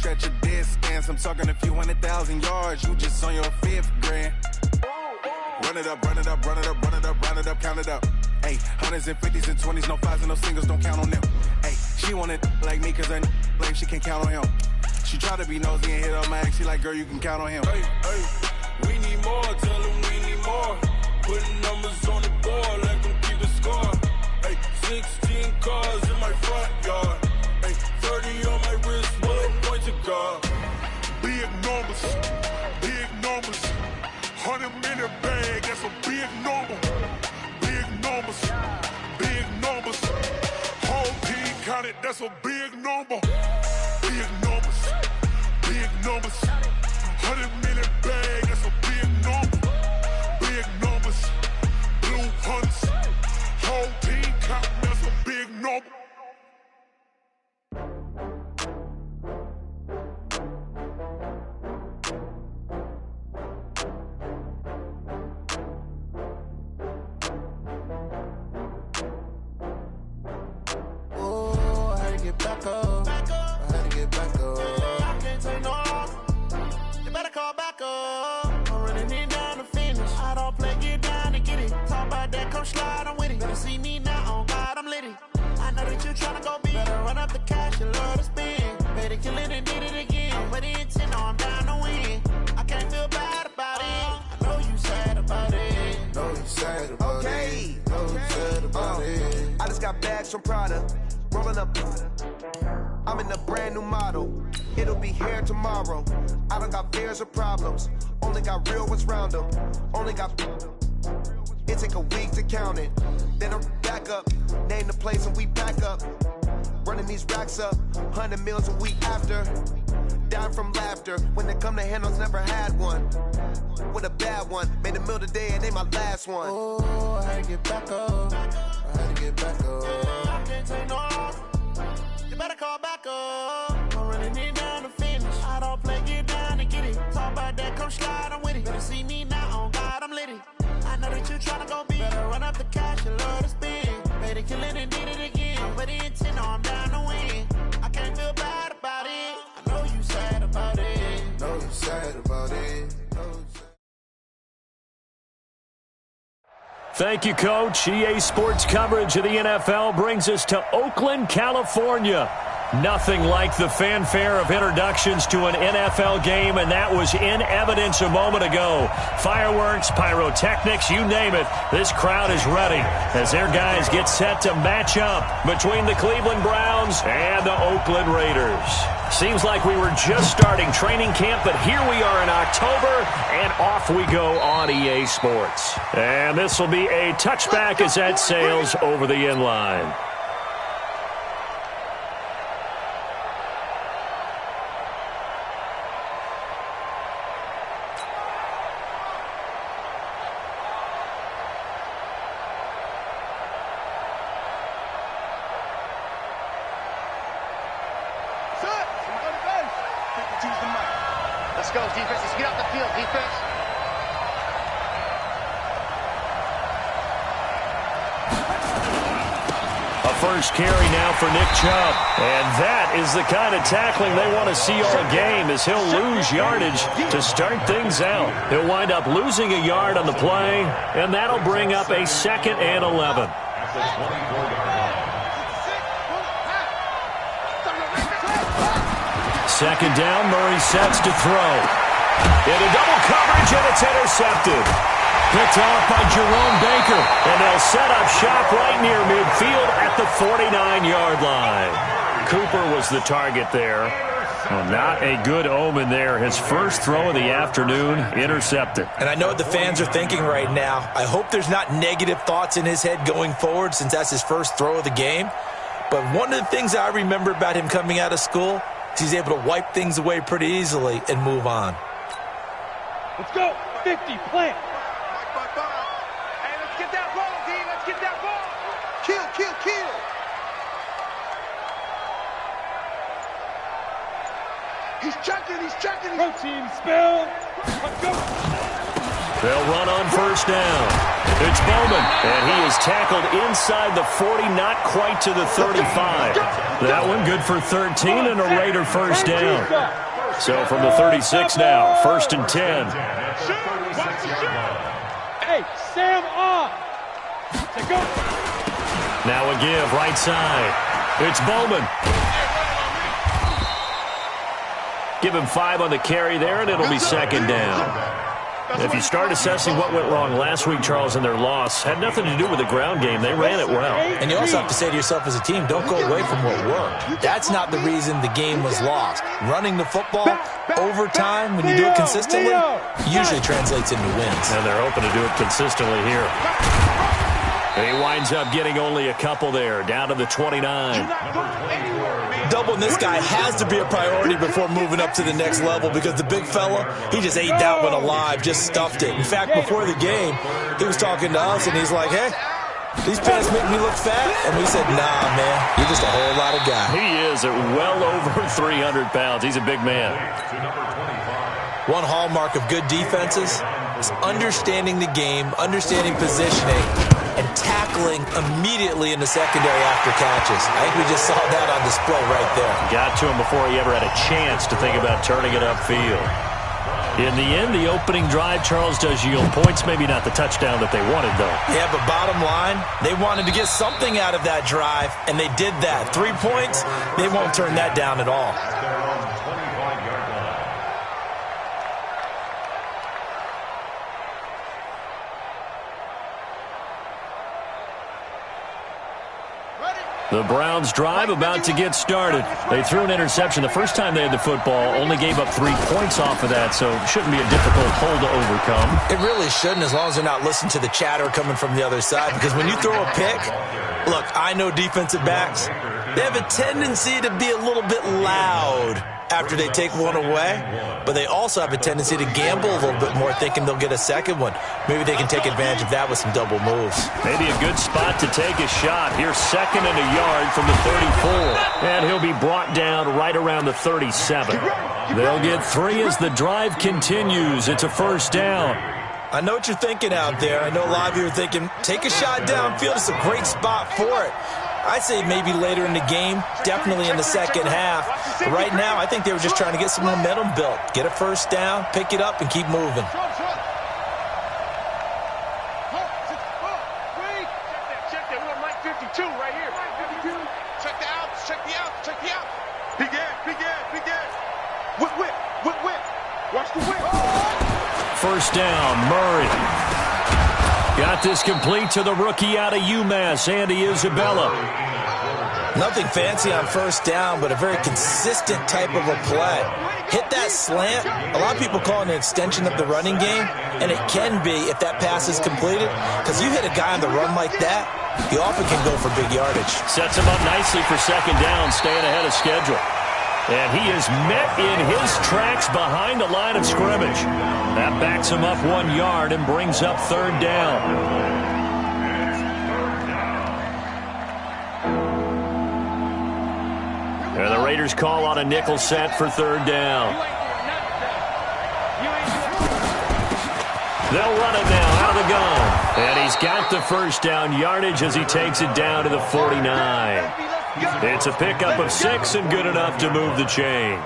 stretch a distance. I'm talking a few 100,000 yards. You just on your 5th grand. Run it up, run it up, run it up, run it up, run it up, count it up. Hey, hundreds and 50s and 20s, no 5s and no singles, don't count on them. Hey, she want it like me, cause her lame, she can't count on him. She try to be nosy and hit up my ex, she like, girl, you can count on him. Hey, hey, we need more, tell them we need more. Putting numbers on the board, let them keep the score. Hey, 16 cars in my front yard. Hey, 30 on my wrist, bullet point to God. Big numbers, big numbers. 100-minute bag, that's a big number. Big numbers, big numbers. Whole team counted, that's a big number. Big numbers, big numbers. 100-minute bag, that's a big number. Big numbers, blue hunts. Whole team counting, that's a big number. Back up. I had to get back up. I can't take no loss. You better call back up. I'm running it down to finish. I don't play, get down to get it. Talk about that, come slide, I'm with it. Better see me now, on God, I'm litty. I know that you tryna go big. Better run up the cash, you love to spend. Better kill it and did it again. I'm with the intent, I'm down to win. I can't feel bad about it. I know you sad about it. Know you sad about it. Know you sad about it. I just got bags from Prada. Rolling up, I'm in a brand new model. It'll be here tomorrow. I don't got fears or problems. Only got real ones round them. Only got. It take a week to count it. Then I'm back up. Name the place and we pack up. Running these racks up. 100 meals a week after. Down from laughter. When they come to handles, never had one. With a bad one. Made a meal today and they my last one. Oh, I had to get back up. I had to get back up. I can't take no loss. You better call back up. I'm running it down to finish. I don't play, get down to get it. Talk about that, come slide, I'm with it. Better see me now, on God, I'm litty. I know that you tryna go big. Better run up the cash, you love to spend. Better kill it and did it again. I'm with the intent, I'm down to win. I can't feel bad about it. I know you sad about it. Know you sad about it. Thank you, Coach. EA Sports coverage of the NFL brings us to Oakland, California. Nothing like the fanfare of introductions to an NFL game, and that was in evidence a moment ago. Fireworks, pyrotechnics, you name it. This crowd is ready as their guys get set to match up between the Cleveland Browns and the Oakland Raiders. Seems like we were just starting training camp, but here we are in October, and off we go on EA Sports. And this will be a touchback as that sails over the end line. Let's go, defense. Let's get off the field, defense. A first carry now for Nick Chubb. And that is the kind of tackling they want to see all game, as he'll lose yardage to start things out. He'll wind up losing a yard on the play, and that'll bring up a 2nd and 11. Second down, Murray sets to throw. Into double coverage, and it's intercepted. Picked off by Jerome Baker, and they'll set up shop right near midfield at the 49-yard line. Cooper was the target there. Well, not a good omen there. His first throw of the afternoon, intercepted. And I know what the fans are thinking right now. I hope there's not negative thoughts in his head going forward, since that's his first throw of the game. But one of the things I remember about him coming out of school, he's able to wipe things away pretty easily and move on. Let's go. 50, plant. Hey, let's get that ball, D. Let's get that ball. Kill, kill, kill. He's checking. Protein spill. Let's go. They'll run on first down. It's Bowman, and he is tackled inside the 40, not quite to the 35. That one good for 13 and a Raider first down. So from the 36 now, 1st and 10. Hey, Sam off. Go. Now a give, right side. It's Bowman. Give him 5 on the carry there, and it'll be 2nd down. If you start assessing what went wrong last week, Charles, in their loss, had nothing to do with the ground game. They ran it well. And you also have to say to yourself as a team, don't go away from what worked. That's not the reason the game was lost. Running the football over time, when you do it consistently, usually translates into wins. And they're hoping to do it consistently here. And he winds up getting only a couple there, down to the 29. Doubling this guy has to be a priority before moving up to the next level because the big fella, he just ate that one alive, just stuffed it. In fact, before the game, he was talking to us, and he's like, hey, these pants make me look fat? And we said, nah, man, you're just a whole lot of guy. He is at well over 300 pounds. He's a big man. One hallmark of good defenses is understanding the game, understanding positioning, and tackling immediately in the secondary after catches. I think we just saw that on display right there. Got to him before he ever had a chance to think about turning it upfield. In the end, the opening drive, Charles, does yield points. Maybe not the touchdown that they wanted, though. Yeah, but bottom line, they wanted to get something out of that drive, and they did that. 3 points, they won't turn that down at all. The Browns drive about to get started. They threw an interception the first time they had the football, only gave up 3 points off of that, so it shouldn't be a difficult hole to overcome. It really shouldn't, as long as they're not listening to the chatter coming from the other side, because when you throw a pick, look, I know defensive backs, they have a tendency to be a little bit loud after they take one away, but they also have a tendency to gamble a little bit more, thinking they'll get a second one. Maybe they can take advantage of that with some double moves. Maybe a good spot to take a shot. Here's 2nd and a yard from the 34, and he'll be brought down right around the 37. They'll get 3 as the drive continues. It's a first down. I know what you're thinking out there. I know a lot of you are thinking, take a shot downfield. It's a great spot for it. I'd say maybe later in the game, definitely in the second half. But right now, I think they were just trying to get some momentum built. Get a first down, pick it up, and keep moving. Check that. We got Mike 52 right here. 52. Check the out. Check the out. Check the out. Big ass. Whip. Watch the whip. First down, Murray. Got this complete to the rookie out of UMass, Andy Isabella. Nothing fancy on first down, but a very consistent type of a play. Hit that slant. A lot of people call it an extension of the running game, and it can be if that pass is completed, because you hit a guy on the run like that, he often can go for big yardage. Sets him up nicely for 2nd down, staying ahead of schedule. And he is met in his tracks behind the line of scrimmage. That backs him up 1 yard and brings up 3rd down. And the Raiders call on a nickel set for 3rd down. They'll run it now out of the gun. And he's got the first down yardage as he takes it down to the 49. It's a pickup of 6 and good enough to move the chains.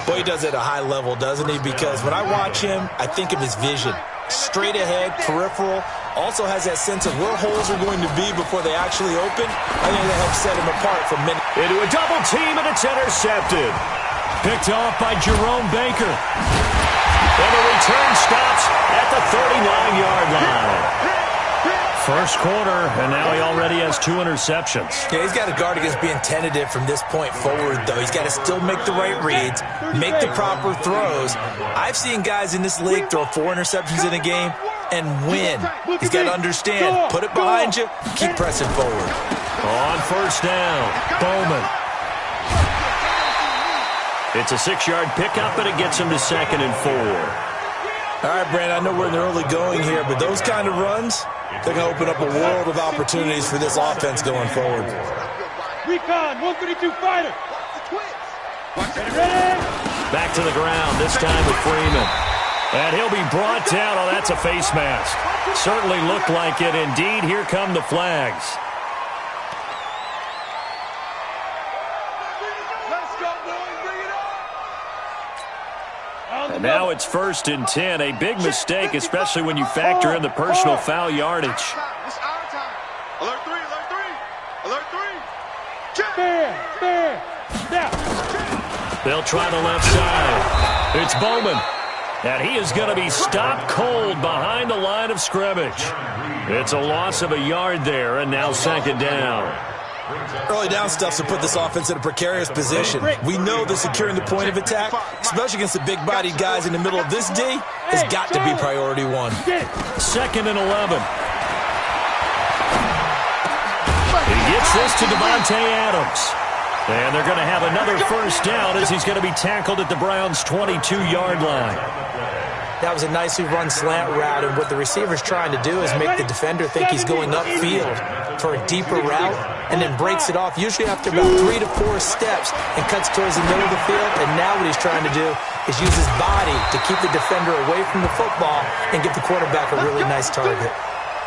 Boy, he does it at a high level, doesn't he? Because when I watch him, I think of his vision. Straight ahead, peripheral, also has that sense of where holes are going to be before they actually open. I think that helps set him apart from many. Into a double team, and it's intercepted. Picked off by Jerome Baker. And the return stops at the 39-yard line. First quarter, and now he already has 2 interceptions. Yeah, he's got to guard against being tentative from this point forward, though. He's got to still make the right reads, make the proper throws. I've seen guys in this league throw 4 interceptions in a game and win. He's got to understand, put it behind you, keep pressing forward. On first down, Bowman. It's a 6-yard pickup, and it gets him to 2nd and 4. All right, Brandon, I know we're in the early going here, but those kind of runs, they're going to open up a world of opportunities for this offense going forward. Recon, 132 fighter. Ready? Back to the ground, this time with Freeman. And he'll be brought down. Oh, that's a face mask. Certainly looked like it. Indeed, here come the flags. Let's go, boys. Bring it on. And now it's 1st and 10. A big mistake, especially when you factor in the personal foul yardage. It's our time. Alert 3, alert 3. Alert 3. Fair. Now. They'll try the left side. It's Bowman. And he is going to be stopped cold behind the line of scrimmage. It's a loss of a yard there, and now 2nd down. Early down stuff to put this offense in a precarious position. We know that securing the point of attack, especially against the big-bodied guys in the middle of this D, has got to be priority 1. 2nd and 11. He gets this to Devontae Adams. And they're going to have another 1st down as he's going to be tackled at the Browns' 22-yard line. That was a nicely run slant route, and what the receiver's trying to do is make the defender think he's going upfield for a deeper route, and then breaks it off, usually after about 3 to 4 steps, and cuts towards the middle of the field. And now what he's trying to do is use his body to keep the defender away from the football and give the quarterback a really nice target.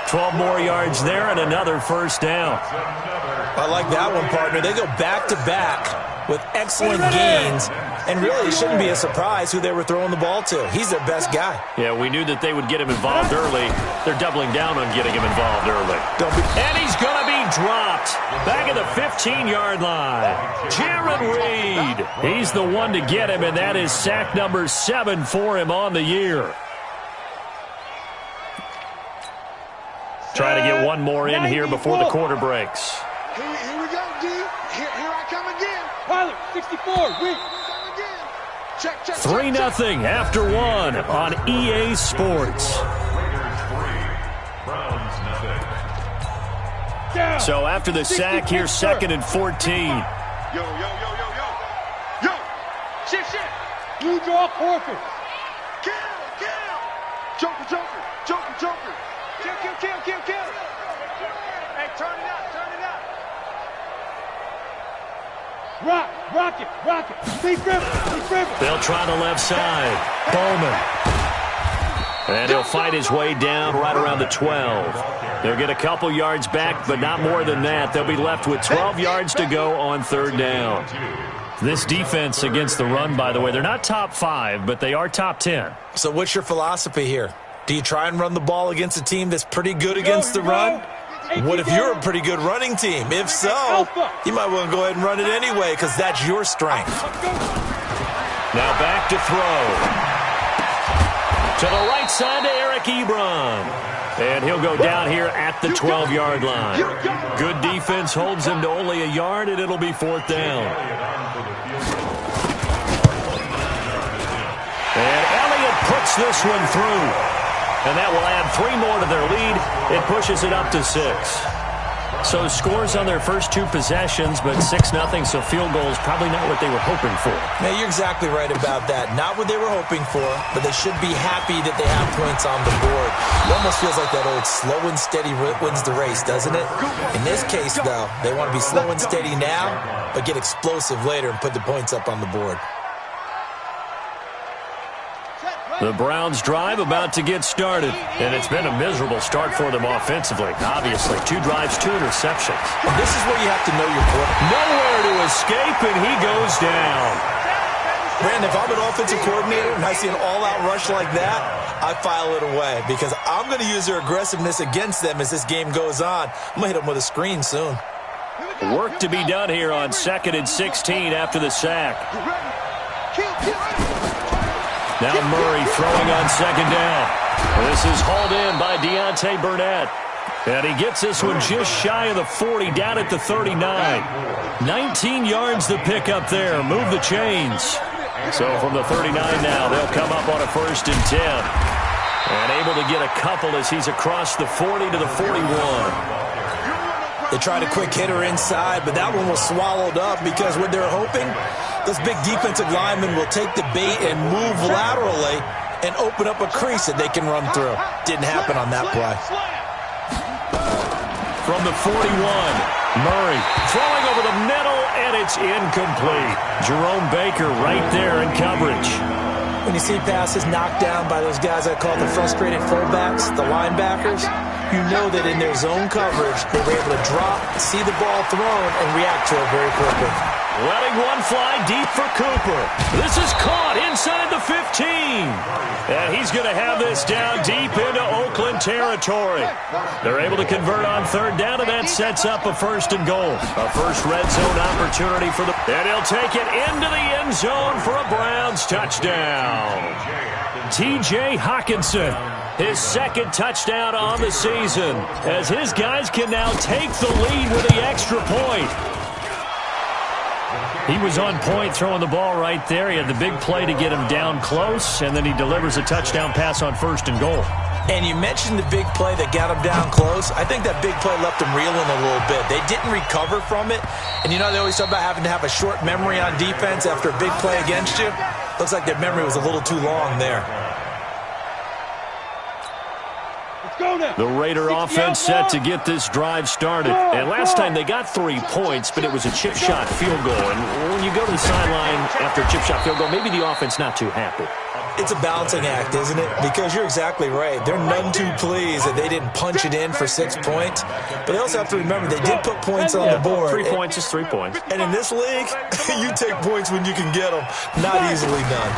12 more yards there and another 1st down. I like that one, partner. They go back-to-back with excellent gains, and really it shouldn't be a surprise who they were throwing the ball to. He's their best guy. Yeah, we knew that they would get him involved early. They're doubling down on getting him involved early. And he's going to be dropped back at the 15-yard line. Jaron Reed. He's the one to get him, and that is sack number 7 for him on the year. Try to get one more in here before the quarter breaks. Here we go, D. Here I come again. Pilot, 64, weak. Check. 3-0 after 1 on EA Sports. Down. So after the sack, here's 2nd and 14. Yo. Shift. Blue draw, forfeit. Kill. Joker. Kill. Hey, turn it out. Rock it. Deep river. They'll try the left side. Bowman. And he'll fight his way down right around the 12. They'll get a couple yards back, but not more than that. They'll be left with 12 yards to go on 3rd down. This defense against the run, by the way, they're not top 5, but they are top 10. So what's your philosophy here? Do you try and run the ball against a team that's pretty good against the run? What if you're a pretty good running team? If so, you might want to go ahead and run it anyway because that's your strength. Now back to throw. To the right side to Eric Ebron. And he'll go down here at the 12-yard line. Good defense holds him to only a yard, and it'll be 4th down. And Elliott puts this one through. And that will add 3 more to their lead. It pushes it up to 6. So scores on their first 2 possessions, but 6-0, so field goal is probably not what they were hoping for. Man, you're exactly right about that. Not what they were hoping for, but they should be happy that they have points on the board. It almost feels like that old slow and steady wins the race, doesn't it? In this case, though, they want to be slow and steady now, but get explosive later and put the points up on the board. The Browns drive about to get started, and it's been a miserable start for them offensively. Obviously, 2 drives, 2 interceptions. And this is where you have to know your quarterback. Nowhere to escape, and he goes down. Brandon, if I'm an offensive coordinator and I see an all-out rush like that, I file it away because I'm going to use their aggressiveness against them as this game goes on. I'm going to hit them with a screen soon. Work to be done here on 2nd and 16 after the sack. Now Murray throwing on 2nd down. This is hauled in by Deontay Burnett. And he gets this one just shy of the 40, down at the 39. 19 yards to pick up there. Move the chains. So from the 39 now, they'll come up on a 1st and 10. And able to get a couple as he's across the 40 to the 41. They tried a quick hitter inside, but that one was swallowed up because what they're hoping, those big defensive linemen will take the bait and move laterally and open up a crease that they can run through. Didn't happen on that play. From the 41, Murray throwing over the middle, and it's incomplete. Jerome Baker right there in coverage. when you see passes knocked down by those guys I call the frustrated fullbacks, the linebackers, you know that in their zone coverage, they were able to drop, see the ball thrown, and react to it very quickly. Letting one fly deep for Cooper. This is caught inside the 15. And he's going to have this down deep into Oakland territory. They're able to convert on third down, and that sets up a first and goal. A first red zone opportunity for the... And he'll take it into the end zone for a Browns touchdown. T.J. Hockenson, his second touchdown on the season, as his guys can now take the lead with the extra point. He was on point throwing the ball right there. He had the big play to get him down close, and then he delivers a touchdown pass on first and goal. And you mentioned the big play that got him down close. I think that big play left him reeling a little bit. They didn't recover from it. And you know they always talk about having to have a short memory on defense after a big play against you. Looks like their memory was a little too long there. The Raider offense set to get this drive started. And last time they got 3 points, but it was a chip shot field goal. And when you go to the sideline after a chip shot field goal, maybe the offense not too happy. It's a balancing act, isn't it? Because you're exactly right. They're none too pleased that they didn't punch it in for 6 points. But they also have to remember they did put points on the board. 3 points is 3 points. And in this league, you take points when you can get them. Not easily done.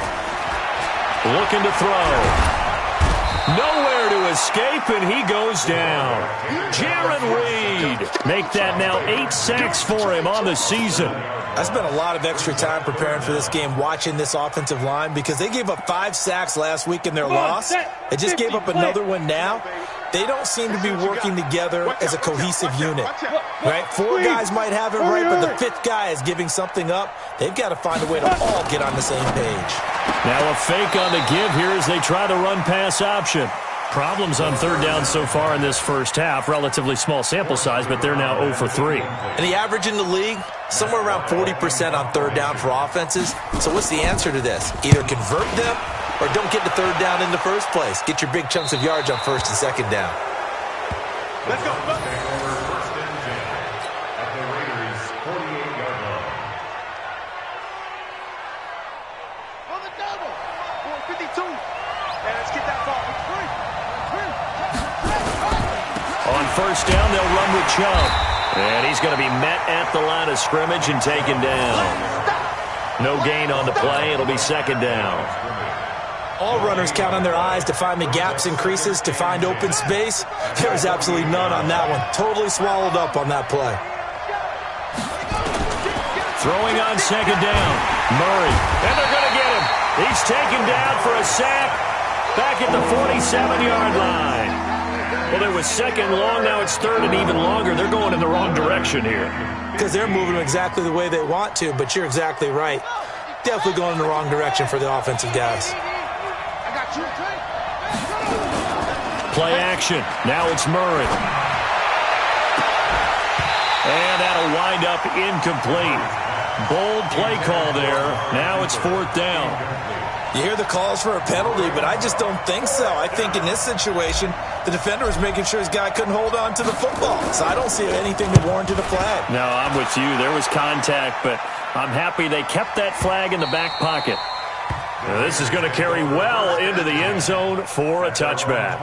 Looking to throw. Nowhere to escape, and he goes down. Jaron Reed. Make that now 8 sacks for him on the season. I spent a lot of extra time preparing for this game watching this offensive line because they gave up 5 sacks last week in their loss. They just gave up another one now. They don't seem to be working together as a cohesive unit, right? 4 guys might have it right, but the 5th guy is giving something up. They've got to find a way to all get on the same page. Now a fake on the give here as they try to run pass option. Problems on third down so far in this first half. Relatively small sample size, but they're now 0 for 3. And the average in the league, somewhere around 40% on third down for offenses. So what's the answer to this? Either convert them or don't get the third down in the first place. Get your big chunks of yards on first and second down. Let's go. On first down, they'll run with Chubb. And he's going to be met at the line of scrimmage and taken down. No gain on the play. It'll be second down. All runners count on their eyes to find the gaps and creases, to find open space. There was absolutely none on that one. Totally swallowed up on that play. Throwing on second down. Murray. And they're going to get him. He's taken down for a sack back at the 47-yard line. Well, there was second long. Now it's third and even longer. They're going in the wrong direction here. Because they're moving exactly the way they want to, but you're exactly right. Definitely going in the wrong direction for the offensive guys. Play action. Now it's Murray. And that'll wind up incomplete. Bold play call there. Now it's fourth down. You hear the calls for a penalty, but I just don't think so. I think in this situation, the defender was making sure his guy couldn't hold on to the football. So I don't see anything that warranted a flag. No, I'm with you. There was contact, but I'm happy they kept that flag in the back pocket. Now, this is going to carry well into the end zone for a touchback.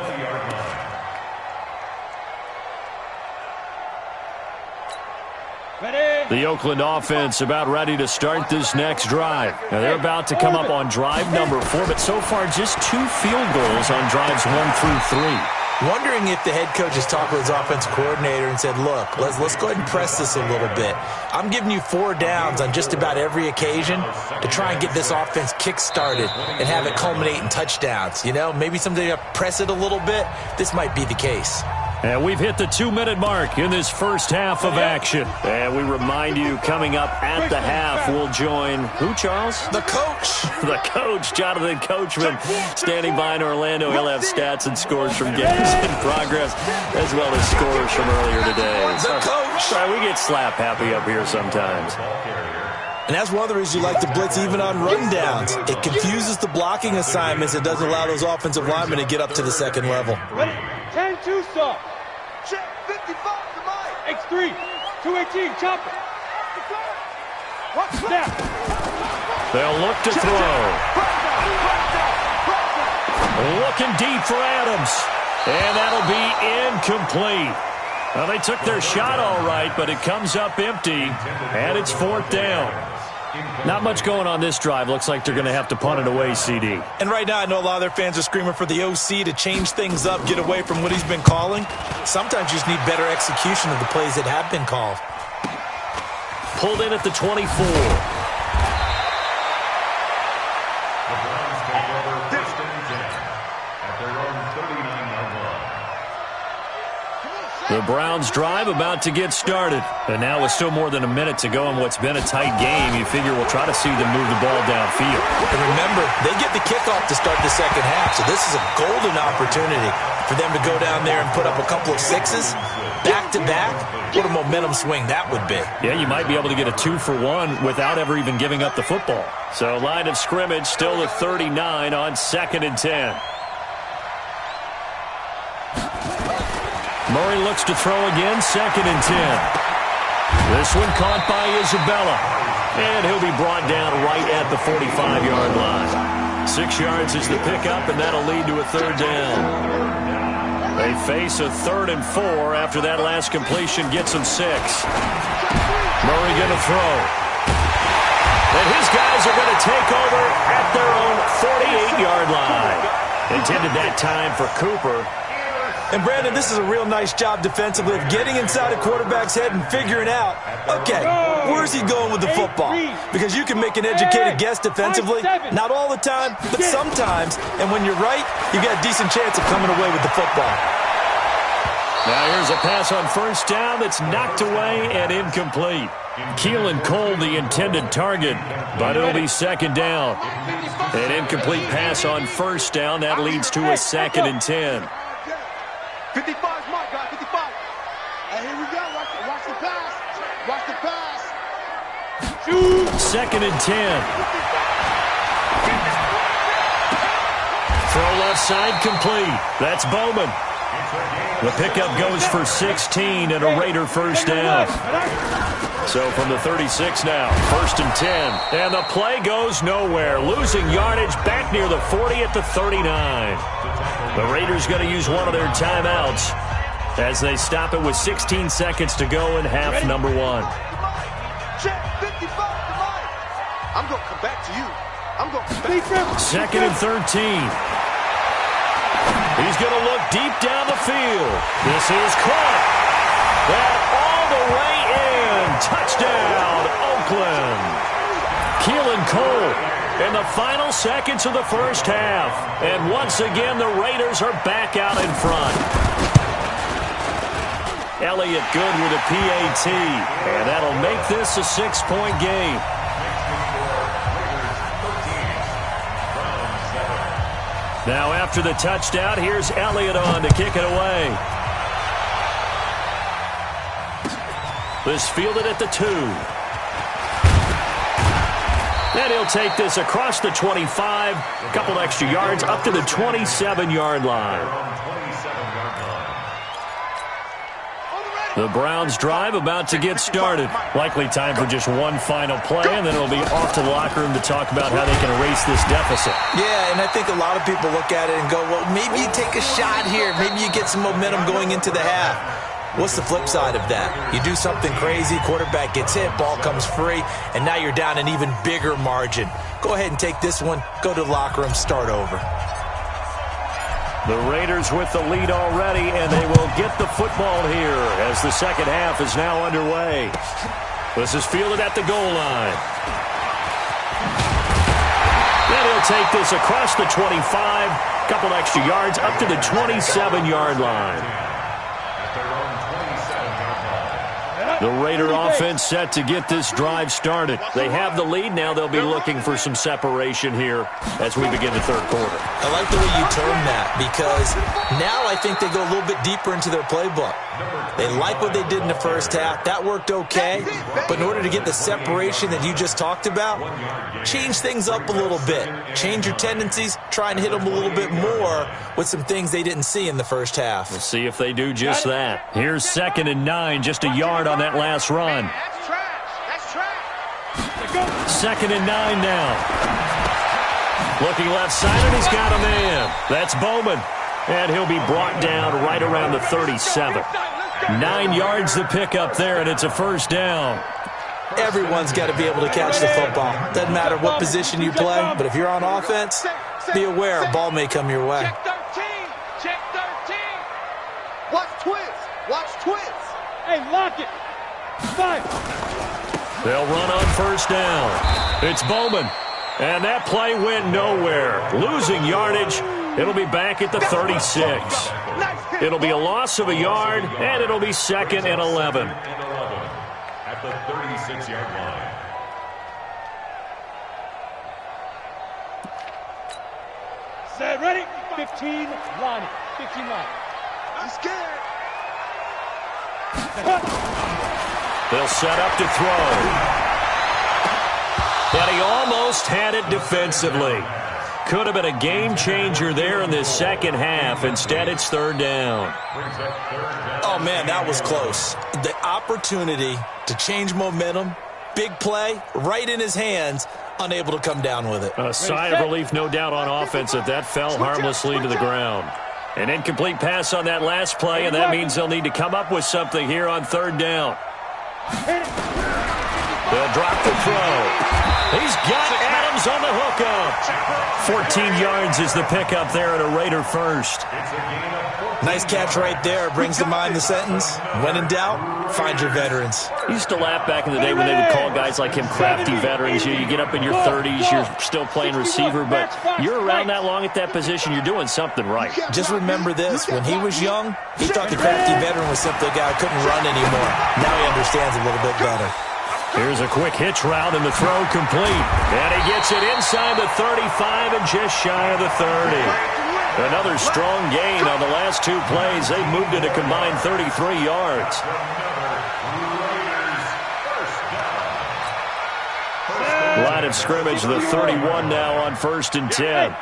The Oakland offense about ready to start this next drive. Now they're about to come up on drive number 4, but so far just 2 field goals on drives 1 through 3. Wondering if the head coach has talked with his offensive coordinator and said, look, let's go ahead and press this a little bit. I'm giving you 4 downs on just about every occasion to try and get this offense kick-started and have it culminate in touchdowns. You know, maybe someday you press it a little bit. This might be the case. And we've hit the 2-minute mark in this first half of action. And we remind you, coming up at the half, we'll join who, Charles? The coach. The coach, Jonathan Coachman, standing by in Orlando. He'll have stats and scores from games in progress, as well as scores from earlier today. The coach. Sorry, we get slap happy up here sometimes. And that's one of the reasons you like to blitz even on rundowns. It confuses the blocking assignments. It doesn't allow those offensive linemen to get up to the second level. 10-2 stop. Check 55 to Mike. X3, 218, chop it. Watch snap. They'll look to throw. Looking deep for Adams. And that'll be incomplete. Well, they took their shot all right, but it comes up empty, and it's 4th down. Not much going on this drive. Looks like they're going to have to punt it away, CD. And right now, I know a lot of their fans are screaming for the OC to change things up, get away from what he's been calling. Sometimes you just need better execution of the plays that have been called. Pulled in at the 24. The Browns drive about to get started. And now with still more than a minute to go in what's been a tight game, you figure we'll try to see them move the ball downfield. And remember, they get the kickoff to start the second half, so this is a golden opportunity for them to go down there and put up a couple of sixes back-to-back. What a momentum swing that would be. Yeah, you might be able to get a 2-for-1 without ever even giving up the football. So line of scrimmage still at 39 on 2nd and 10. Murray looks to throw again, 2nd and 10. This one caught by Isabella. And he'll be brought down right at the 45-yard line. 6 yards is the pickup, and that'll lead to a 3rd down. They face a 3rd and 4 after that last completion gets them 6. Murray going to throw. And his guys are going to take over at their own 48-yard line. Intended that time for Cooper. And, Brandon, this is a real nice job defensively of getting inside a quarterback's head and figuring out, okay, where's he going with the football? Because you can make an educated guess defensively, not all the time, but sometimes. And when you're right, you've got a decent chance of coming away with the football. Now here's a pass on 1st down that's knocked away and incomplete. Keelan Cole, the intended target, but it'll be 2nd down. An incomplete pass on 1st down. That leads to a 2nd and 10. 55 is my guy, 55. And here we go. Watch the pass. Watch the pass. Shoot. 2nd and 10. Throw left side complete. That's Bowman. The pickup goes for 16 and a Raider 1st down. So from the 36 now, 1st and 10. And the play goes nowhere. Losing yardage back near the 40 at the 39. The Raiders going to use one of their timeouts as they stop it with 16 seconds to go in half number 1. I'm going to come back to you. I'm going to come back. 2nd and 13. He's going to look deep down the field. This is caught. That all the way in. Touchdown, Oakland. Keelan Cole in the final seconds of the 1st half. And once again, the Raiders are back out in front. Elliott good with a PAT. And that'll make this a 6-point game. Now after the touchdown, here's Elliott on to kick it away. This fielded at the 2. And he'll take this across the 25. A couple extra yards up to the 27-yard line. The Browns drive about to get started. Likely time for just one final play, and then it'll be off to the locker room to talk about how they can erase this deficit. Yeah, and I think a lot of people look at it and go, well, maybe you take a shot here. Maybe you get some momentum going into the half. What's the flip side of that? You do something crazy, quarterback gets hit, ball comes free, and now you're down an even bigger margin. Go ahead and take this one, go to the locker room, start over. The Raiders with the lead already, and they will get the football here as the second half is now underway. This is fielded at the goal line. Then he'll take this across the 25, couple extra yards up to the 27-yard line. The Raider offense set to get this drive started. They have the lead. Now they'll be looking for some separation here as we begin the third quarter. I like the way you term that because now I think they go a little bit deeper into their playbook. They like what they did in the first half. That worked okay. But in order to get the separation that you just talked about, change things up a little bit. Change your tendencies. Try and hit them a little bit more with some things they didn't see in the first half. We'll see if they do just that. Here's 2nd and 9, just a yard on that last run. That's trash. That's trash. 2nd and 9 now. Looking left side, and he's got a man. That's Bowman. And he'll be brought down right around the 37. 9 yards to pick up there, and it's a first down. Everyone's got to be able to catch the football. Doesn't matter what position you play, but if you're on offense, be aware a ball may come your way. Check 13. Check 13. Watch twins. Watch twins. Hey, lock it. Fire. They'll run on first down. It's Bowman. And that play went nowhere. Losing yardage. It'll be back at the 36. It'll be a loss of a yard, and it'll be 2nd and 11. At the 36-yard line. Set, ready? 15, line it. 15 line. I'm scared. They'll set up to throw. And he almost had it defensively. Could have been a game changer there in this second half. Instead, it's third down. Oh, man, that was close. The opportunity to change momentum, big play, right in his hands, unable to come down with it. A sigh of relief, no doubt, on offense that fell harmlessly to the ground. An incomplete pass on that last play, and that means they'll need to come up with something here on third down. They'll drop the throw. He's got Adams on the hookup. 14 yards is the pickup there at a Raider first. Nice catch right there. Brings to mind the sentence, when in doubt, find your veterans. I used to laugh back in the day when they would call guys like him crafty veterans. You get up in your 30s, you're still playing receiver, but you're around that long at that position, you're doing something right. Just remember this. When he was young, he thought the crafty veteran was simply a guy who couldn't run anymore. Now he understands a little bit better. Here's a quick hitch route, and the throw complete. And he gets it inside the 35 and just shy of the 30. Another strong gain on the last 2 plays. They've moved it a combined 33 yards. Line of scrimmage, the 31 now on 1st and 10.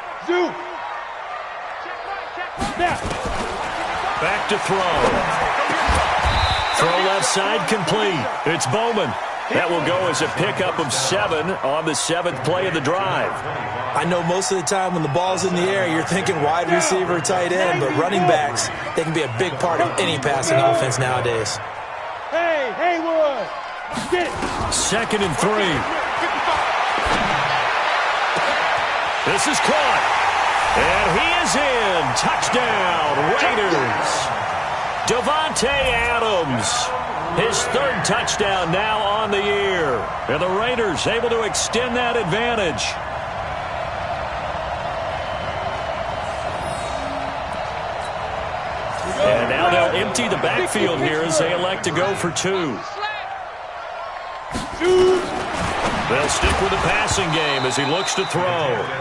Back to throw. Throw left side complete. It's Bowman. That will go as a pickup of 7 on the 7th play of the drive. I know most of the time when the ball's in the air, you're thinking wide receiver, tight end, but running backs, they can be a big part of any passing offense nowadays. Hey, Haywood. Get it. 2nd and 3. This is caught. And he is in. Touchdown, Raiders. Davante Adams. His 3rd touchdown now on the year. And the Raiders able to extend that advantage. And now they'll empty the backfield here as they elect to go for 2. They'll stick with the passing game as he looks to throw.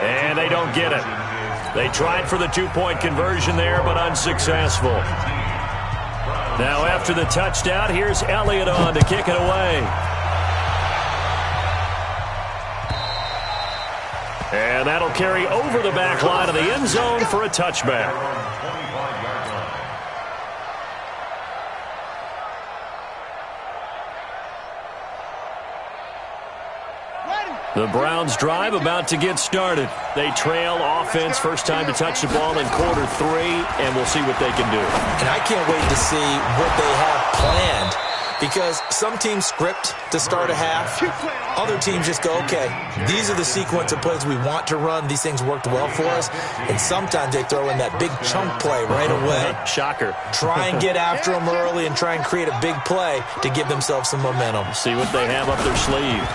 And they don't get it. They tried for the 2-point conversion there, but unsuccessful. Now after the touchdown, here's Elliott on to kick it away. And that'll carry over the back line of the end zone for a touchback. The Browns drive about to get started. They trail offense, first time to touch the ball in quarter 3, and we'll see what they can do. And I can't wait to see what they have planned, because some teams script to start a half. Other teams just go, okay, these are the sequence of plays we want to run. These things worked well for us. And sometimes they throw in that big chunk play right away. Shocker. Try and get after them early and try and create a big play to give themselves some momentum. See what they have up their sleeve.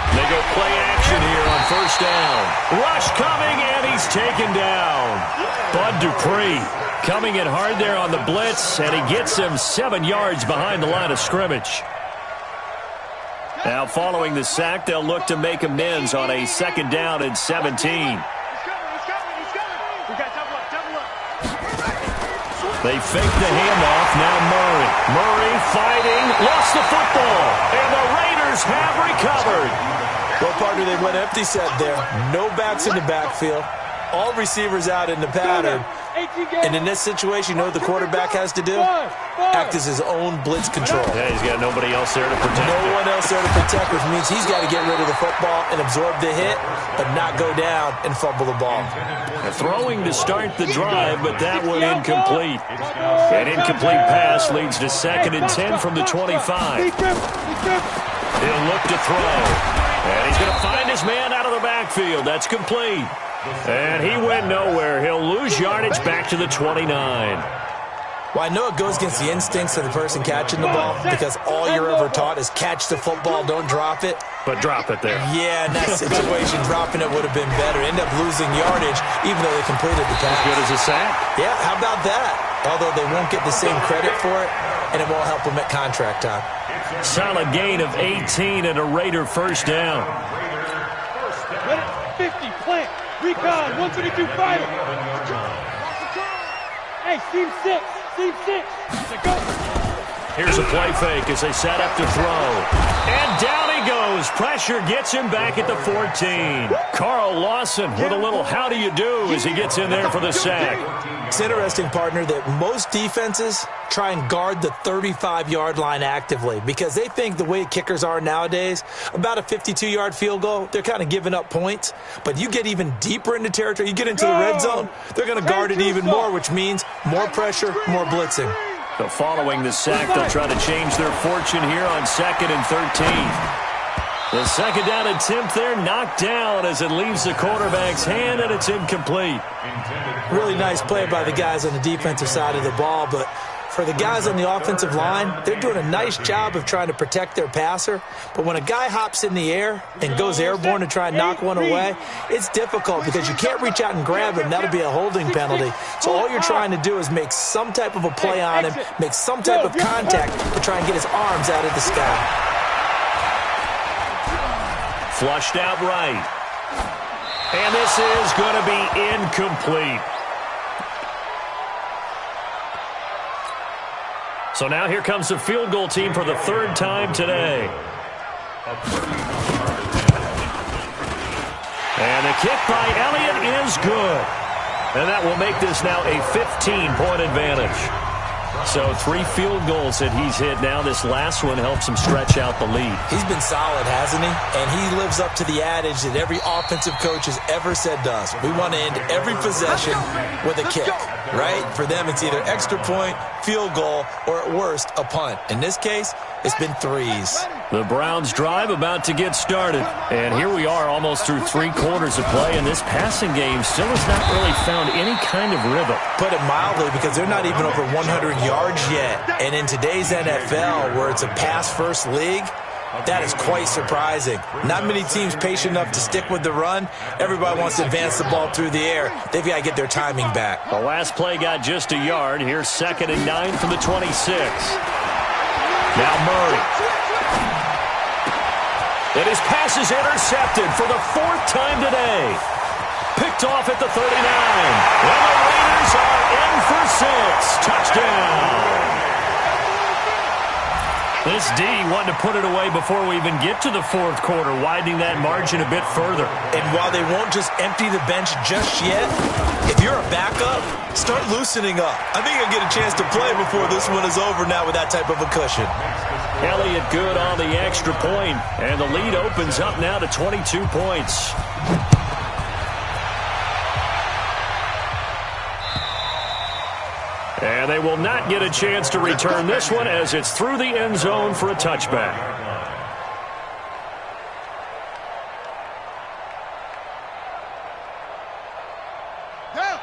They go play action here on first down. Rush coming, and he's taken down. Bud Dupree coming in hard there on the blitz, and he gets him 7 yards behind the line of scrimmage. Now following the sack, they'll look to make amends on a 2nd down and 17. They fake the handoff. Now Murray. Murray fighting. Lost the football. And the Raiders have recovered. Well, partner, they went empty set there. No backs in the backfield. all receivers out in the pattern. And in this situation, you know what the quarterback has to do? Act as his own blitz control. Yeah, he's got nobody else there to protect. No one else there to protect, which means he's got to get rid of the football and absorb the hit, but not go down and fumble the ball. Throwing to start the drive, but that one incomplete. An incomplete pass leads to 2nd and 10 from the 25. He'll look to throw. And he's going to find his man out of the backfield. That's complete. And he went nowhere. He'll lose yardage back to the 29. Well, I know it goes against the instincts of the person catching the ball because all you're ever taught is catch the football, don't drop it. But drop it there. Yeah, in that situation, dropping it would have been better. End up losing yardage even though they completed the pass. As good as a sack? Yeah, how about that? Although they won't get the same credit for it, and it won't help them at contract time. Solid gain of 18 and a Raider first down. 50, plant, recon, 122 fighter. Hey, seam 6, go. Here's a play fake as they set up to throw. And down he goes. Pressure gets him back at the 14. Carl Lawson with a little how do you do as he gets in there for the sack. It's interesting, partner, that most defenses try and guard the 35-yard line actively because they think the way kickers are nowadays, about a 52-yard field goal, they're kind of giving up points. But you get even deeper into territory, you get into the red zone, they're going to guard it even more, which means more pressure, more blitzing. So following the sack, they'll try to change their fortune here on 2nd and 13. The second down attempt there knocked down as it leaves the quarterback's hand, and it's incomplete. Really nice play by the guys on the defensive side of the ball, but for the guys on the offensive line, they're doing a nice job of trying to protect their passer. But when a guy hops in the air and goes airborne to try and knock one away, it's difficult because you can't reach out and grab him. That'll be a holding penalty. So all you're trying to do is make some type of a play on him, make some type of contact to try and get his arms out of the sky. Flushed out right. And this is going to be incomplete. So now here comes the field goal team for the 3rd time today. And the kick by Elliott is good. And that will make this now a 15-point advantage. So 3 field goals that he's hit now. This last one helps him stretch out the lead. He's been solid, hasn't he? And he lives up to the adage that every offensive coach has ever said to us. We want to end every possession with a kick, right? For them, it's either extra point, field goal, or at worst, a punt. In this case, it's been 3s. The Browns drive about to get started. And here we are almost through 3 quarters of play, and this passing game still has not really found any kind of rhythm. Put it mildly, because they're not even over 100 yards yet. And in today's NFL, where it's a pass-first league, that is quite surprising. Not many teams patient enough to stick with the run. Everybody wants to advance the ball through the air. They've got to get their timing back. The last play got just a yard. Here's 2nd and 9 from the 26. Now Murray. And his pass is intercepted for the 4th time today. Picked off at the 39. And the Raiders are in for 6. Touchdown. This D wanted to put it away before we even get to the 4th quarter, widening that margin a bit further. And while they won't just empty the bench just yet, if you're a backup, start loosening up. I think you'll get a chance to play before this one is over now with that type of a cushion. Elliott good on the extra point, and the lead opens up now to 22 points. And they will not get a chance to return this one as it's through the end zone for a touchback.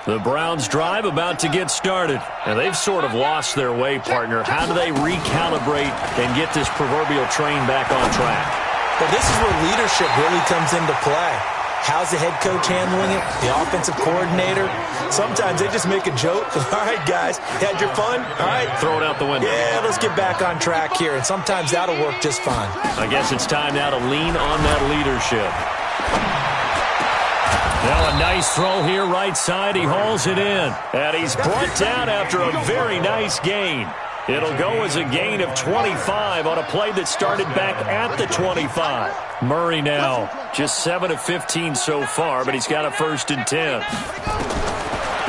The Browns drive about to get started. And they've sort of lost their way, partner. How do they recalibrate and get this proverbial train back on track? Well, this is where leadership really comes into play. How's the head coach handling it? The offensive coordinator? Sometimes they just make a joke. All right, guys, had your fun? All right. Throw it out the window. Yeah, let's get back on track here. And sometimes that'll work just fine. I guess it's time now to lean on that leadership. Now a nice throw here, right side. He hauls it in. And he's brought down after a very nice gain. It'll go as a gain of 25 on a play that started back at the 25. Murray now, just 7 of 15 so far, but he's got a 1st and 10.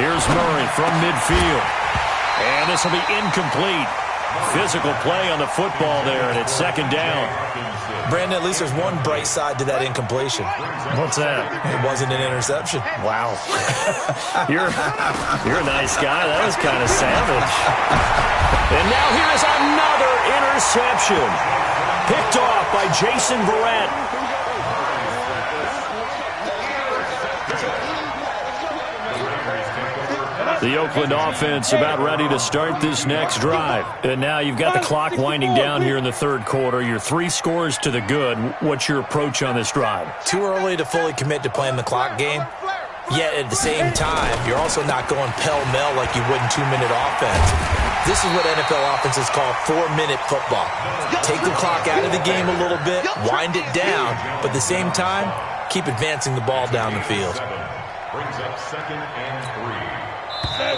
Here's Murray from midfield. And this will be incomplete. Physical play on the football there, and it's 2nd down. Brandon, at least there's one bright side to that incompletion. What's that? It wasn't an interception. Wow. You're a nice guy. That was kind of savage. And now here is another interception. Picked off by Jason Verrett. The Oakland offense about ready to start this next drive. And now you've got the clock winding down here in the 3rd quarter. You're 3 scores to the good. What's your approach on this drive? Too early to fully commit to playing the clock game. Yet at the same time, you're also not going pell-mell like you would in 2-minute offense. This is what NFL offenses call 4-minute football. Take the clock out of the game a little bit, wind it down, but at the same time, keep advancing the ball down the field. Brings up 2nd and 3.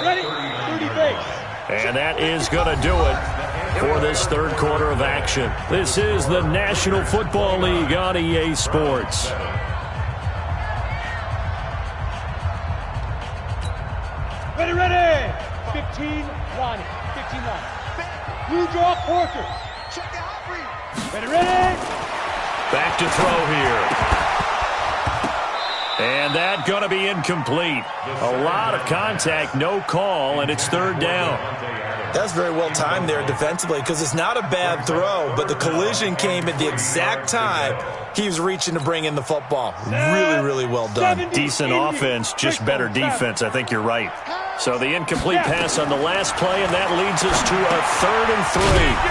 Ready? 30 base. And that is going to do it for this 3rd quarter of action. This is the National Football League on EA Sports. Ready. 15, Lonnie. 15, Lonnie. Blue draw, Porter. Ready. Back to throw here. And that going to be incomplete. A lot of contact, no call, and it's 3rd down. That's very well timed there defensively because it's not a bad throw, but the collision came at the exact time he was reaching to bring in the football. Really, really well done. Decent offense, just better defense. I think you're right. So the incomplete pass on the last play, and that leads us to a 3rd and 3.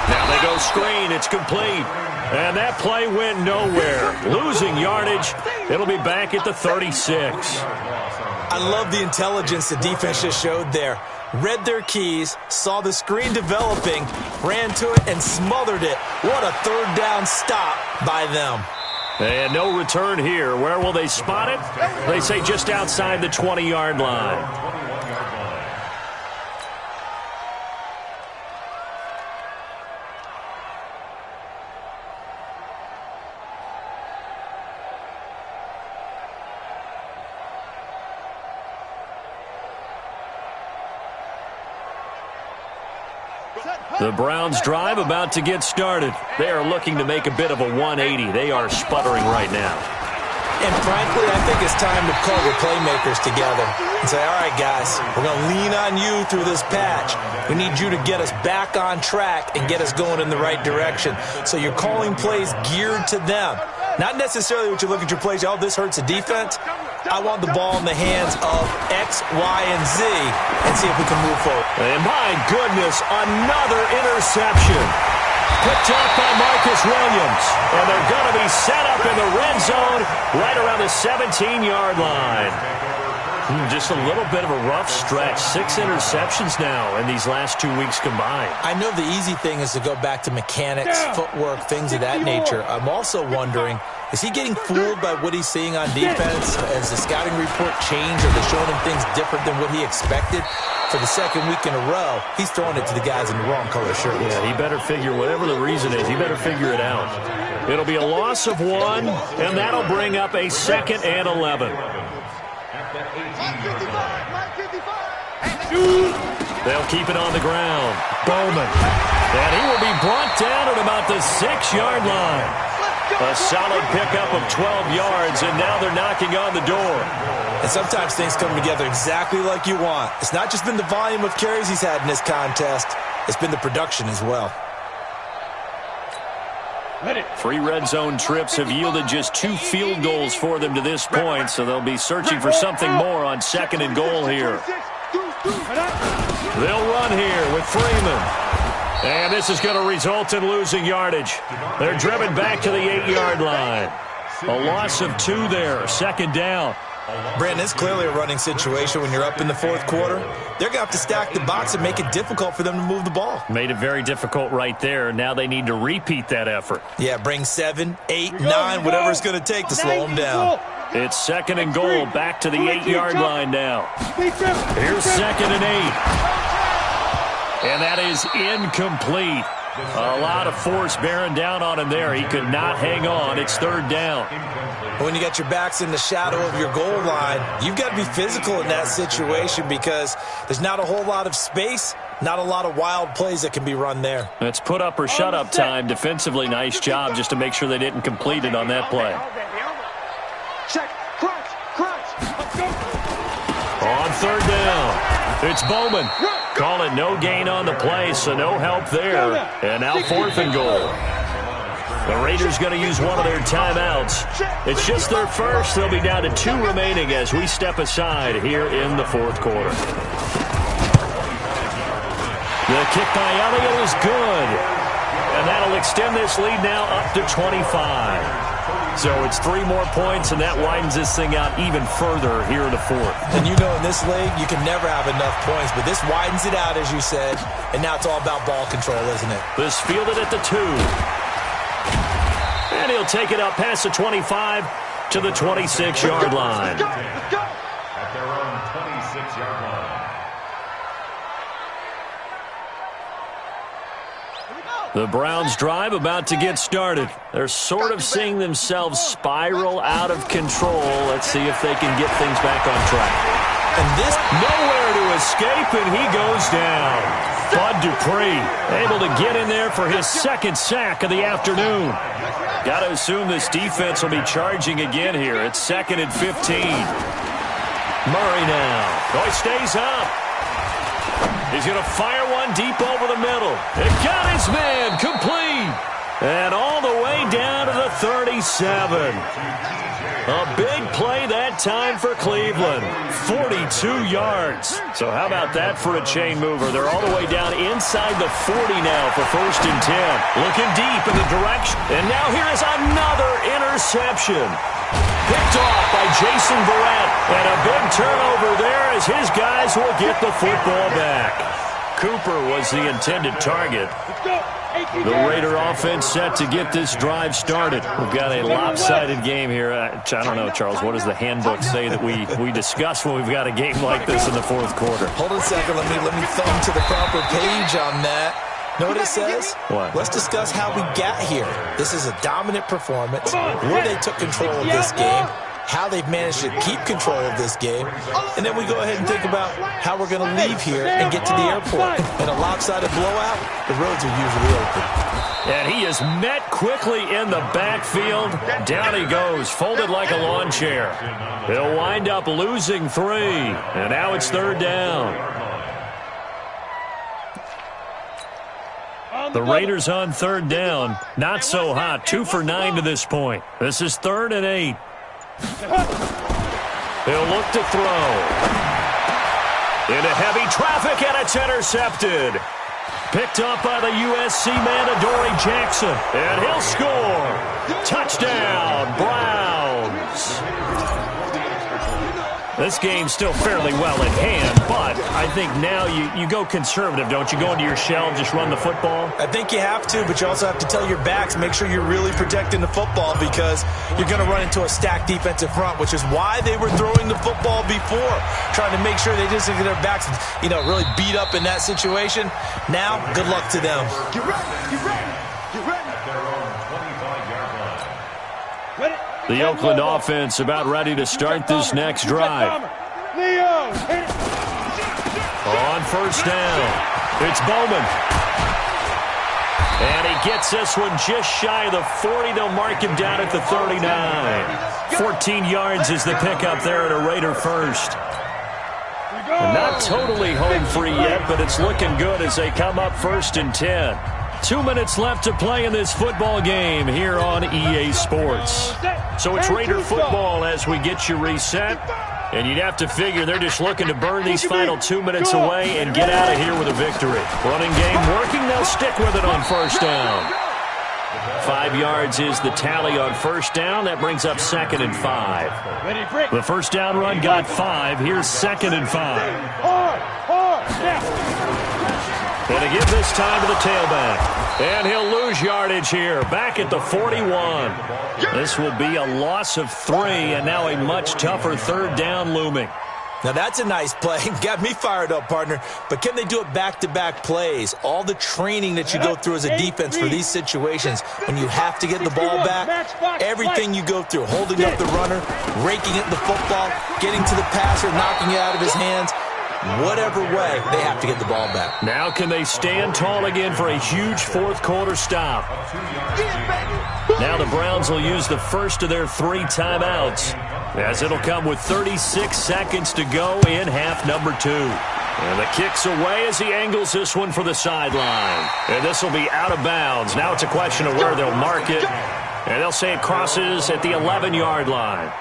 Now they go screen. It's complete. And that play went nowhere. Losing yardage. It'll be back at the 36. I love the intelligence the defense just showed there. Read their keys, saw the screen developing, ran to it, and smothered it. What a 3rd down stop by them. And no return here. Where will they spot it? They say just outside the 20-yard line. The Browns drive about to get started. They are looking to make a bit of a 180. They are sputtering right now. And frankly, I think it's time to call the playmakers together and say, all right, guys, we're going to lean on you through this patch. We need you to get us back on track and get us going in the right direction. So you're calling plays geared to them. Not necessarily what you look at your plays, oh, this hurts the defense. I want the ball in the hands of X, Y, and Z and see if we can move forward. And my goodness, another interception. Picked off by Marcus Williams. And they're going to be set up in the red zone right around the 17-yard line. Just a little bit of a rough stretch. 6 interceptions now in these last 2 weeks combined. I know the easy thing is to go back to mechanics, footwork, things of that nature. I'm also wondering, is he getting fooled by what he's seeing on defense? Has the scouting report changed? Are they showing him things different than what he expected? For the 2nd week in a row, he's throwing it to the guys in the wrong color shirts. Yeah, he better figure, whatever the reason is, he better figure it out. It'll be a loss of 1, and that'll bring up a 2nd and 11. They'll keep it on the ground. Bowman. And he will be brought down at about the 6-yard line. A solid pickup of 12 yards, and now they're knocking on the door. And sometimes things come together exactly like you want. It's not just been the volume of carries he's had in this contest. It's been the production as well. 3 red zone trips have yielded just 2 field goals for them to this point, so they'll be searching for something more on 2nd and goal here. They'll run here with Freeman. And this is going to result in losing yardage. They're driven back to the 8-yard line. A loss of 2 there, 2nd down. Brandon, it's clearly a running situation when you're up in the 4th quarter. They're going to have to stack the box and make it difficult for them to move the ball. Made it very difficult right there. Now they need to repeat that effort. Yeah, bring 7, 8, 9, whatever it's going to take to slow them down. It's 2nd and goal, back to the 8-yard line now. Here's 2nd and 8. And that is incomplete. A lot of force bearing down on him there. He could not hang on. It's third down. When you got your backs in the shadow of your goal line, you've got to be physical in that situation because there's not a whole lot of space, not a lot of wild plays that can be run there. It's put up or shut up time. Defensively, nice job just to make sure they didn't complete it on that play. Check, crunch. Let's go. On third down, it's Bowman. Call it no gain on the play, so no help there. And now fourth and goal. The Raiders going to use one of their timeouts. It's just their first. They'll be down to 2 remaining as we step aside here in the fourth quarter. The kick by Elliott is good. And that'll extend this lead now up to 25. So it's 3 more points, and that widens this thing out even further here in the fourth. And you know in this league, you can never have enough points, but this widens it out, as you said, and now it's all about ball control, isn't it? This fielded at the 2. And he'll take it up past the 25 to the 26-yard line. At their own 26-yard line. The Browns drive about to get started. They're sort of seeing themselves spiral out of control. Let's see if they can get things back on track. And this nowhere to escape, and he goes down. Bud Dupree able to get in there for his second sack of the afternoon. Got to assume this defense will be charging again here. It's 2nd and 15. Murray now. Oh, he stays up. He's going to fire one deep over the middle. It got his man complete. And all the way down to the 37. A big play that time for Cleveland. 42 yards. So how about that for a chain mover? They're all the way down inside the 40 now for 1st and 10. Looking deep in the direction. And now here is another interception. Picked off by Jason Verrett. And a big turnover there as his guys will get the football back. Cooper was the intended target. The Raider offense set to get this drive started. We've got a lopsided game here. I don't know, Charles, what does the handbook say that we discuss when we've got a game like this in the fourth quarter? Hold on a second. Let me thumb to the proper page on that. Know what it says? What? Let's discuss how we got here. This is a dominant performance, where they took control of this game, how they've managed to keep control of this game, and then we go ahead and think about how we're going to leave here and get to the airport. In a lopsided blowout, the roads are usually open. And he is met quickly in the backfield. Down he goes, folded like a lawn chair. He'll wind up losing 3, and now it's third down. The Raiders on third down. Not so hot. 2 for 9 to this point. This is 3rd and 8. He'll look to throw. Into heavy traffic, and it's intercepted. Picked up by the USC man, Adoree Jackson. And he'll score. Touchdown, Browns. This game's still fairly well in hand, but I think now you go conservative, don't you? Go into your shell, just run the football? I think you have to, but you also have to tell your backs, make sure you're really protecting the football because you're going to run into a stacked defensive front, which is why they were throwing the football before, trying to make sure they just get their backs, really beat up in that situation. Now, good luck to them. Get ready. The Oakland offense about ready to start this next drive. On first down, it's Bowman. And he gets this one just shy of the 40. They'll mark him down at the 39. 14 yards is the pickup there at a Raider first. Not totally home free yet, but it's looking good as they come up 1st and 10. 2 minutes left to play in this football game here on EA Sports. So it's Raider football as we get you reset. And you'd have to figure they're just looking to burn these final 2 minutes away and get out of here with a victory. Running game working. They'll stick with it on first down. 5 yards is the tally on first down. That brings up 2nd and 5. The first down run got 5. Here's 2nd and 5. And to give this time to the tailback. And he'll lose yardage here. Back at the 41. This will be a loss of 3, and now a much tougher third down looming. Now that's a nice play. Got me fired up, partner. But can they do it back-to-back plays? All the training that you go through as a defense for these situations, when you have to get the ball back, everything you go through, holding up the runner, raking it in the football, getting to the passer, knocking it out of his hands, whatever way, they have to get the ball back. Now can they stand tall again for a huge fourth-quarter stop? Now the Browns will use the first of their 3 timeouts, as it'll come with 36 seconds to go in half number 2. And the kick's away as he angles this one for the sideline. And this will be out of bounds. Now it's a question of where they'll mark it. And they'll say it crosses at the 11-yard line.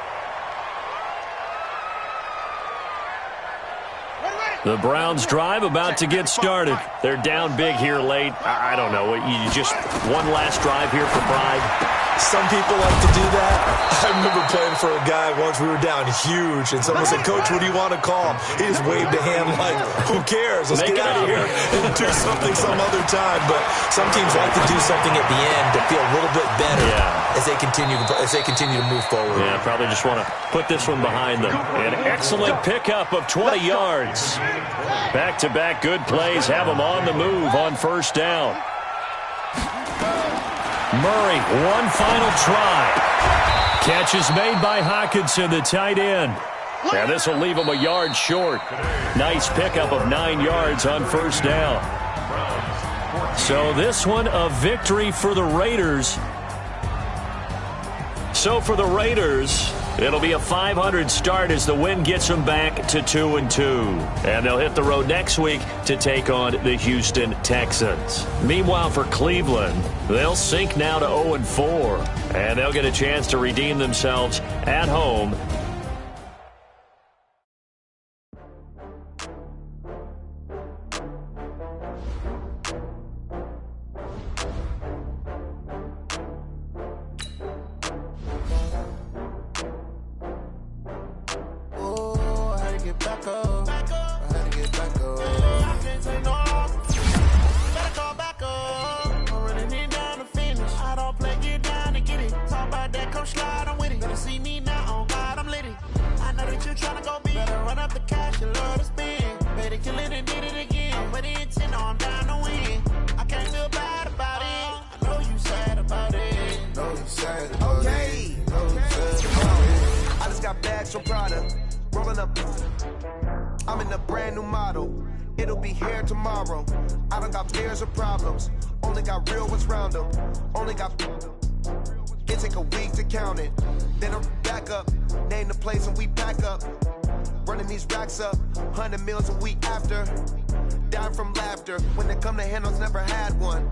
The Browns drive about to get started. They're down big here late. I don't know. You just one last drive here for pride. Some people like to do that. I remember playing for a guy once. We were down huge, and someone said, "Coach, what do you want to call?" He just waved a hand like, "Who cares? Let's get out of here and do something some other time." But some teams like to do something at the end to feel a little bit better as they continue to move forward. Yeah, probably just want to put this one behind them. An excellent pickup of 20 yards. Back-to-back good plays have them on the move on first down. Murray, one final try. Catch is made by Hockenson, the tight end. Now this will leave him a yard short. Nice pickup of 9 yards on first down. So this one a victory for the Raiders. So for the Raiders, it'll be a 500 start as the win gets them back to 2-2. And they'll hit the road next week to take on the Houston Texans. Meanwhile, for Cleveland, they'll sink now to 0-4. And they'll get a chance to redeem themselves at home. I'm in a brand new model. It'll be here tomorrow. I don't got fears or problems. Only got real ones round them. Only got... It take a week to count it. Then I'm back up. Name the place and we pack up. Running these racks up. 100 meals a week after. Dying from laughter. When they come to handles, never had one.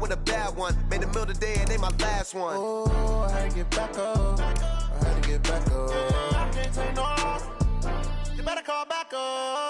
With a bad one. Made a meal today and they my last one. Oh, I had to get back up. I had to get back up. I can't take no. You better call back up.